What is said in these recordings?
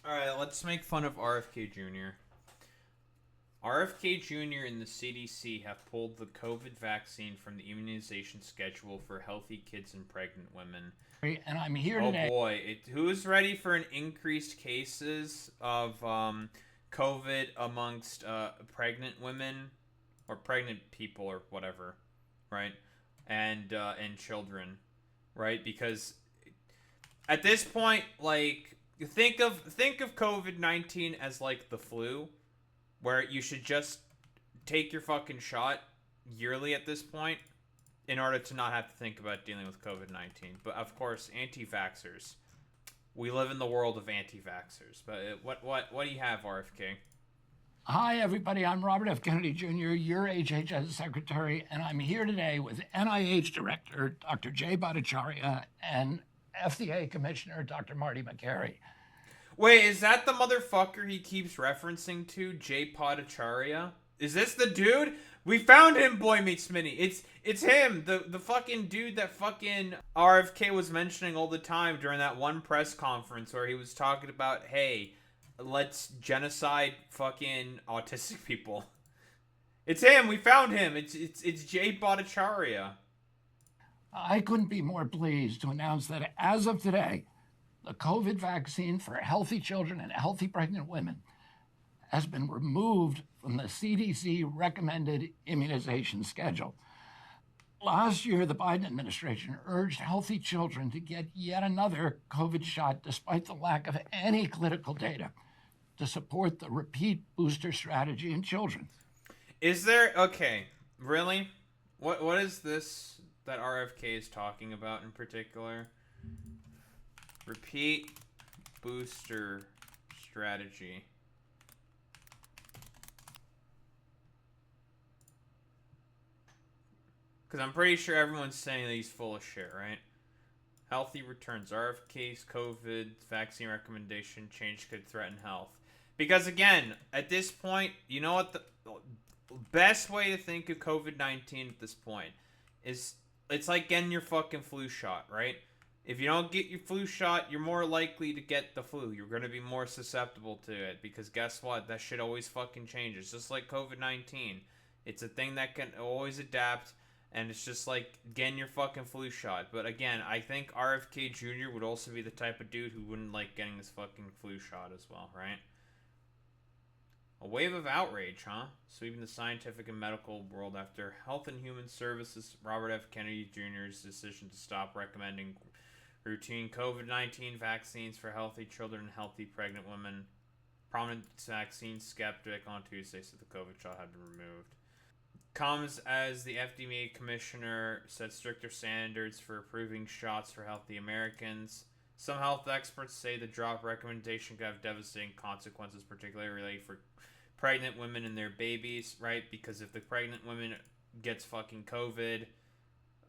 Alright, let's make fun of RFK Jr. RFK Jr. and the CDC have pulled the COVID vaccine from the immunization schedule for healthy kids and pregnant women. And I'm here Oh today. boy, who's ready for an increased cases of COVID amongst pregnant women or pregnant people or whatever, right? And children, right? Because at this point, like think of COVID-19 as like the flu, where you should just take your fucking shot yearly at this point in order to not have to think about dealing with COVID-19. But of course, anti-vaxxers. We live in the world of anti-vaxxers. But what do you have, RFK? Hi, everybody. I'm Robert F. Kennedy Jr., your HHS Secretary, and I'm here today with NIH Director Dr. Jay Bhattacharya and FDA Commissioner Dr. Marty Makary. Wait, is that the motherfucker he keeps referencing to, Jay Potacharya? Is this the dude? We found him, Boy Meets Smitty. It's him, the fucking dude that fucking RFK was mentioning all the time during that one press conference where he was talking about, hey, let's genocide fucking autistic people. It's him. We found him. It's Jay Bhattacharya. I couldn't be more pleased to announce that as of today, the COVID vaccine for healthy children and healthy pregnant women has been removed from the CDC recommended immunization schedule. Last year, the Biden administration urged healthy children to get yet another COVID shot despite the lack of any clinical data to support the repeat booster strategy in children. Is there okay? Really? What is this that RFK is talking about in particular? Repeat booster strategy. Because I'm pretty sure everyone's saying that he's full of shit, right? Healthy returns. RFK's COVID vaccine recommendation change could threaten health. Because again, at this point, you know what the best way to think of COVID-19 at this point is it's like getting your fucking flu shot, right? If you don't get your flu shot, you're more likely to get the flu. You're going to be more susceptible to it because guess what? That shit always fucking changes. Just like COVID-19. It's a thing that can always adapt and it's just like getting your fucking flu shot. But again, I think RFK Jr. would also be the type of dude who wouldn't like getting his fucking flu shot as well, right? A wave of outrage, huh? Sweeping the scientific and medical world after Health and Human Services Robert F. Kennedy Jr.'s decision to stop recommending routine COVID-19 vaccines for healthy children and healthy pregnant women. Prominent vaccine skeptic on Tuesday said the COVID shot had been removed. Comes as the FDA commissioner set stricter standards for approving shots for healthy Americans. Some health experts say the drop recommendation could have devastating consequences, particularly related for pregnant women and their babies, right? Because if the pregnant woman gets fucking COVID,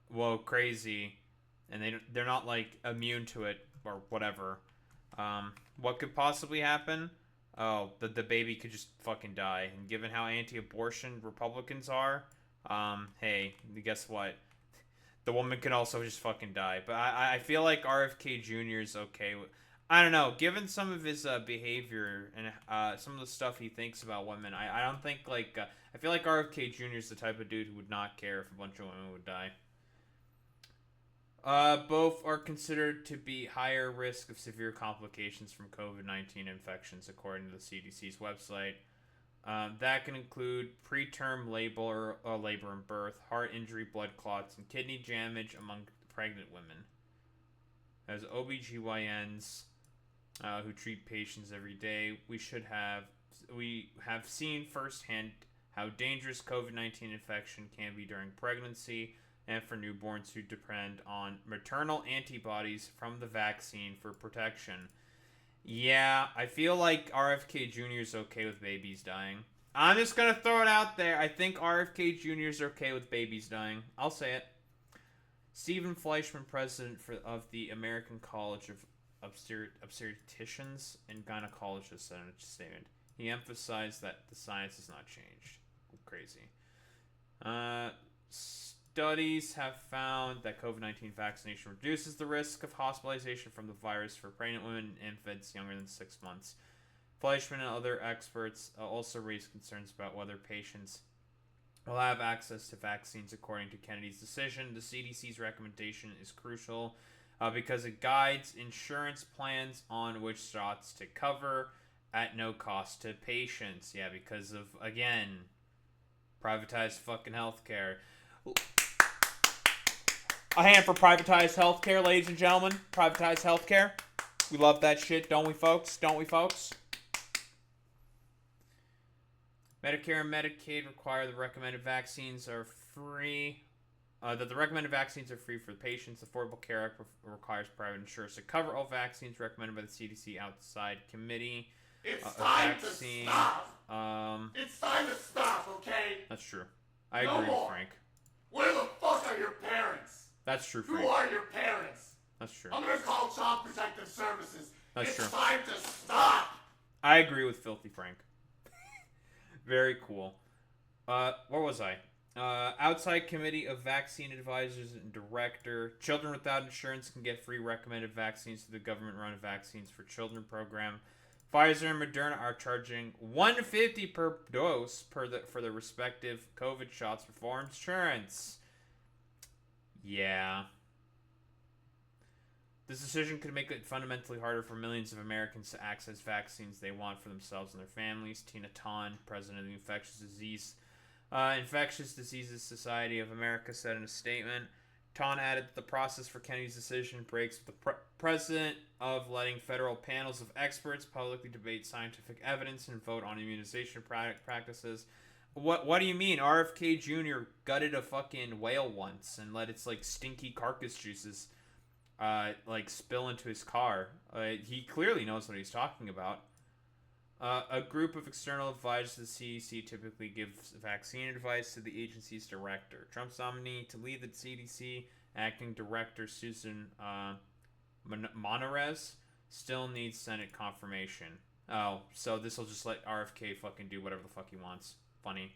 whoa, crazy, and they're not like immune to it or whatever. What could possibly happen? Oh, the baby could just fucking die. And given how anti-abortion Republicans are, hey, guess what? The woman can also just fucking die. But I feel like RFK Jr. is okay with. I don't know. Given some of his behavior and some of the stuff he thinks about women, I don't think like I feel like RFK Jr. is the type of dude who would not care if a bunch of women would die. Both are considered to be higher risk of severe complications from COVID-19 infections, according to the CDC's website. That can include preterm labor and birth, heart injury, blood clots, and kidney damage among pregnant women. As OBGYNs who treat patients every day, we have seen firsthand how dangerous COVID-19 infection can be during pregnancy and for newborns who depend on maternal antibodies from the vaccine for protection. Yeah, I feel like RFK Jr. is okay with babies dying. I'm just gonna throw it out there. I think RFK Jr. is okay with babies dying. I'll say it. Stephen Fleischman, president of the American College of Obstetricians and Gynecologists, said in a statement. He emphasized that the science has not changed. Crazy. Uh, Studies have found that COVID-19 vaccination reduces the risk of hospitalization from the virus for pregnant women and infants younger than 6 months. Fleischman and other experts also raised concerns about whether patients will have access to vaccines according to Kennedy's decision. The CDC's recommendation is crucial because it guides insurance plans on which shots to cover at no cost to patients. Yeah, because of, again, privatized fucking healthcare. A hand for privatized healthcare, ladies and gentlemen. Privatized healthcare. We love that shit, don't we, folks? Don't we, folks? Medicare and Medicaid require the recommended vaccines are free. That the recommended vaccines are free for the patients. Affordable Care Act requires private insurers to cover all vaccines recommended by the CDC outside committee. It's time to stop. It's time to stop, okay? That's true. I agree with Frank. Where the fuck are your parents? That's true, Frank. Who are your parents? That's true. I'm gonna call Child Protective Services. That's true. It's time to stop. I agree with Filthy Frank. Very cool. Where was I? Outside Committee of Vaccine Advisors and Director. Children without insurance can get free recommended vaccines through the government-run Vaccines for Children program. Pfizer and Moderna are charging $150 per dose for the respective COVID shots before insurance. Yeah. This decision could make it fundamentally harder for millions of Americans to access vaccines they want for themselves and their families. Tina Ton, president of the Infectious Diseases Society of America, said in a statement. Ton added that the process for Kennedy's decision breaks with the precedent of letting federal panels of experts publicly debate scientific evidence and vote on immunization practices. What do you mean? RFK Jr. gutted a fucking whale once and let its like stinky carcass juices like spill into his car. He clearly knows what he's talking about. A group of external advisors to the CDC typically gives vaccine advice to the agency's director. Trump's nominee to lead the CDC, acting director Susan Monarez, still needs Senate confirmation. Oh, so this will just let RFK fucking do whatever the fuck he wants. Funny.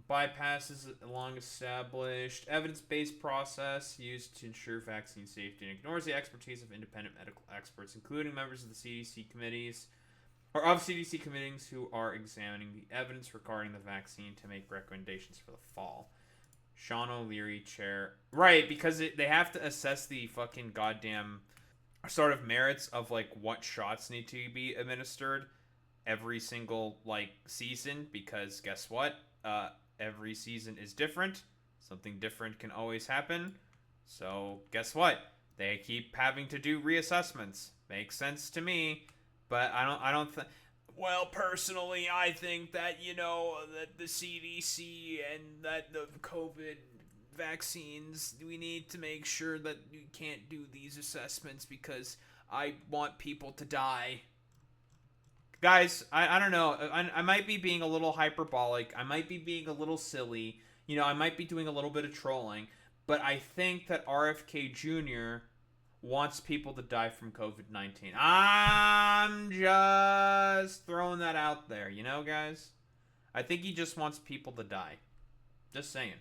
Bypasses a long-established evidence-based process used to ensure vaccine safety and ignores the expertise of independent medical experts, including members of the CDC committees, or of CDC committees who are examining the evidence regarding the vaccine to make recommendations for the fall. Sean O'Leary, chair. Right, because they have to assess the fucking goddamn sort of merits of, like, what shots need to be administered every single, like, season, because guess what? Every season is different. Something different can always happen. So, guess what? They keep having to do reassessments. Makes sense to me. But I don't think... Well, personally, I think that, you know, that the CDC and that the COVID vaccines, we need to make sure that we can't do these assessments because I want people to die. Guys, I don't know. I might be being a little hyperbolic. I might be being a little silly. You know, I might be doing a little bit of trolling. But I think that RFK Jr. wants people to die from COVID-19. I'm just throwing that out there, you know, guys? I think he just wants people to die. Just saying.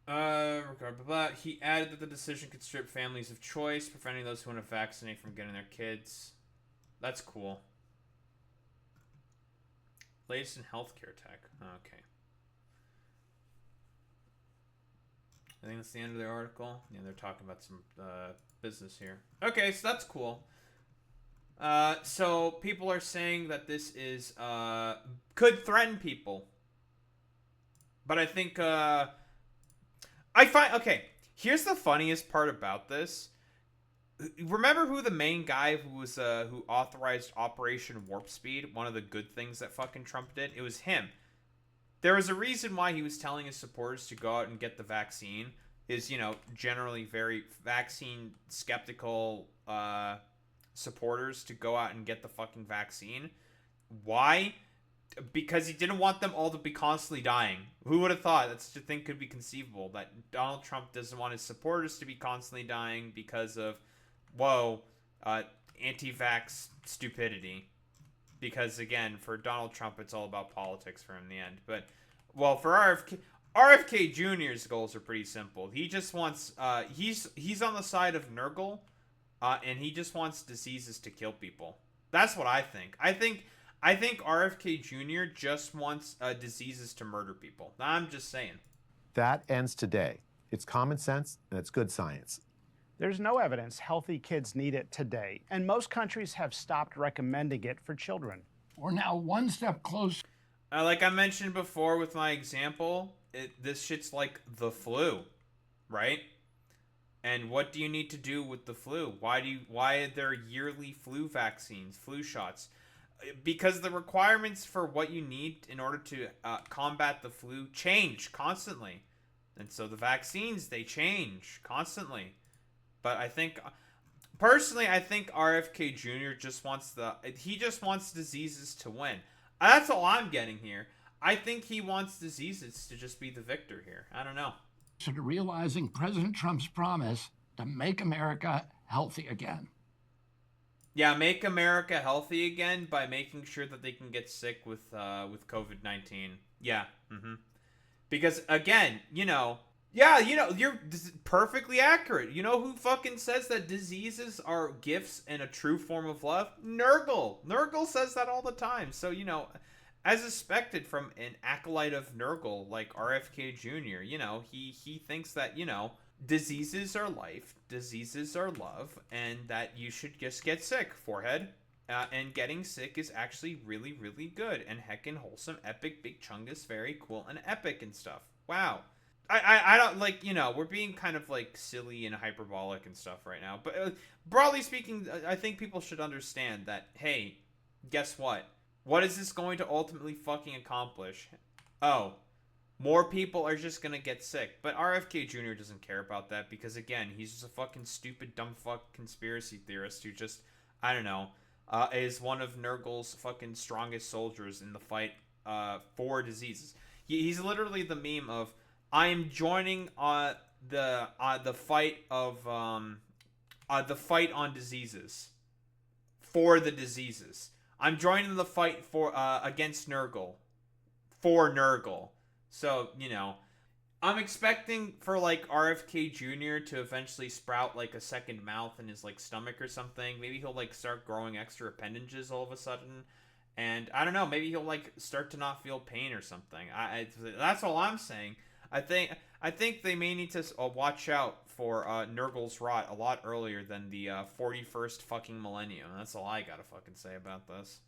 He added that the decision could strip families of choice, preventing those who want to vaccinate from getting their kids. That's cool. Latest in healthcare tech. Okay. I think that's the end of the article. Yeah, they're talking about some business here. Okay, so that's cool. So people are saying that this is could threaten people. But I think I find okay, here's the funniest part about this. Remember who the main guy who was who authorized Operation Warp Speed, one of the good things that fucking Trump did? It was him. There was a reason why he was telling his supporters to go out and get the vaccine. Is, you know, generally very vaccine skeptical supporters to go out and get the fucking vaccine. Why? Because he didn't want them all to be constantly dying. Who would have thought that such a thing could be conceivable? That Donald Trump doesn't want his supporters to be constantly dying because of, anti-vax stupidity. Because, again, for Donald Trump, it's all about politics for him in the end. But Well, for RFK Jr.'s goals are pretty simple. He just wants he's on the side of Nurgle, and he just wants diseases to kill people. That's what I think. I think RFK Jr. just wants diseases to murder people. I'm just saying. That ends today. It's common sense and it's good science. There's no evidence healthy kids need it today, and most countries have stopped recommending it for children. We're now one step closer. Like I mentioned before with my example, this shit's like the flu, right? And what do you need to do with the flu? Why are there yearly flu vaccines, flu shots? Because the requirements for what you need in order to combat the flu change constantly. And so the vaccines, they change constantly. But I think, personally, I think RFK Jr. just wants diseases to win. That's all I'm getting here. I think he wants diseases to just be the victor here. I don't know. To realizing President Trump's promise to make America healthy again. Yeah, make America healthy again by making sure that they can get sick with COVID-19. Yeah. Because again, you're perfectly accurate. You know who fucking says that diseases are gifts and a true form of love? Nurgle. Nurgle says that all the time. So, as expected from an acolyte of Nurgle like RFK Jr., he thinks that, diseases are life, diseases are love, and that you should just get sick, forehead. And getting sick is actually really, really good and heckin' wholesome, epic, big chungus, very cool and epic and stuff. Wow. I don't we're being kind of like silly and hyperbolic and stuff right now. But broadly speaking, I think people should understand that, hey, guess what? What is this going to ultimately fucking accomplish? Oh, more people are just gonna get sick. But RFK Jr. doesn't care about that because, again, he's just a fucking stupid, dumb fuck conspiracy theorist who just, I don't know, is one of Nurgle's fucking strongest soldiers in the fight for diseases. He's literally the meme of, I am joining the fight of the fight on diseases for the diseases. I'm joining the fight for against Nurgle for Nurgle. So I'm expecting for like RFK Jr. to eventually sprout like a second mouth in his like stomach or something. Maybe he'll like start growing extra appendages all of a sudden. And I don't know, maybe he'll like start to not feel pain or something. That's all I'm saying. I think they may need to watch out for Nurgle's rot a lot earlier than the 41st fucking millennium. That's all I gotta fucking say about this.